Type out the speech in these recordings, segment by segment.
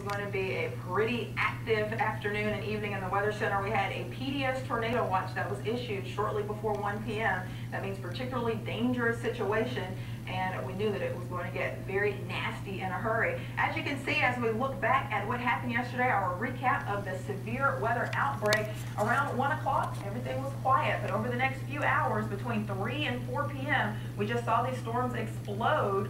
was going to be a pretty active afternoon and evening in the Weather Center. We had a PDS tornado watch that was issued shortly before 1 p.m. That means particularly dangerous situation, and we knew that it was going to get very nasty in a hurry. As you can see, as we look back at what happened yesterday, our recap of the severe weather outbreak, around 1 o'clock, everything was quiet, but over the next few hours, between 3 and 4 p.m., we just saw these storms explode.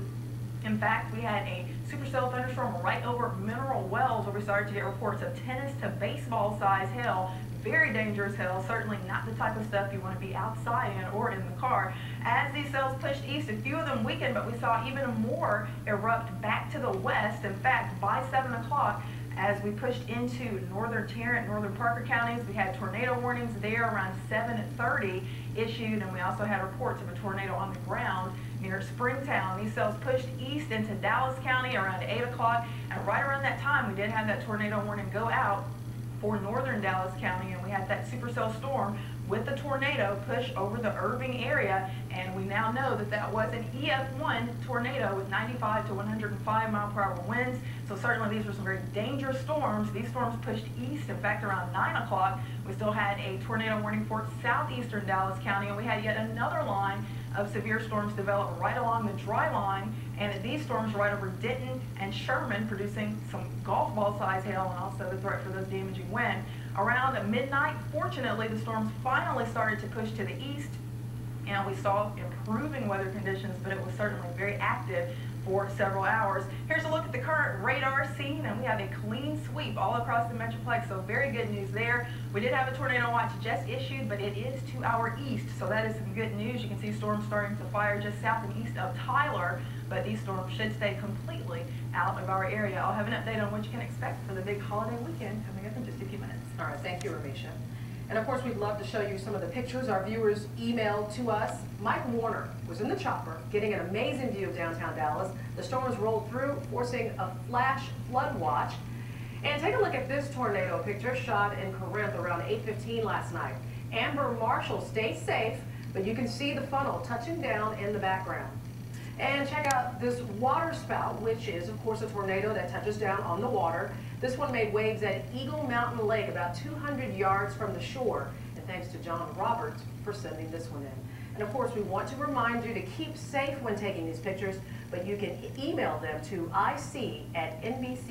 In fact, we had a supercell thunderstorm right over Mineral Wells where we started to get reports of tennis to baseball size hail. Very dangerous hail, certainly not the type of stuff you want to be outside in or in the car. As these cells pushed east, a few of them weakened, but we saw even more erupt back to the west. In fact, by 7 o'clock, as we pushed into northern Tarrant, northern Parker counties, we had tornado warnings there around 7:30 issued, and we also had reports of a tornado on the ground near Springtown. These cells pushed east into Dallas County around 8 o'clock, and right around that time, we did have that tornado warning go out for northern Dallas County, and we had that supercell storm with the tornado push over the Irving area, and we now know that that was an EF1 tornado with 95 to 105 mile per hour winds. So certainly these were some very dangerous storms. These storms pushed east. In fact, around 9 o'clock, we still had a tornado warning for southeastern Dallas County, and we had yet another line of severe storms develop right along the dry line, and these storms right over Denton and Sherman, producing some golf ball size hail and also the threat for those damaging wind. Around midnight, fortunately, the storms finally started to push to the east, and we saw improving weather conditions, but it was certainly very active for several hours. Here's a look at the current radar scene, and we have a clean sweep all across the Metroplex, so very good news there. We did have a tornado watch just issued, but it is to our east, so that is some good news. You can see storms starting to fire just south and east of Tyler, but these storms should stay completely out of our area. I'll have an update on what you can expect for the big holiday weekend coming up in just a few minutes. All right, thank you, Ramisha. And of course, we'd love to show you some of the pictures our viewers emailed to us. Mike Warner was in the chopper getting an amazing view of downtown Dallas. The storms rolled through, forcing a flash flood watch. And take a look at this tornado picture shot in Corinth around 8:15 last night. Amber Marshall, stay safe, but you can see the funnel touching down in the background. And check out this water spout, which is, of course, a tornado that touches down on the water. This one made waves at Eagle Mountain Lake, about 200 yards from the shore. And thanks to John Roberts for sending this one in. And, of course, we want to remind you to keep safe when taking these pictures, but you can email them to ic@nbc.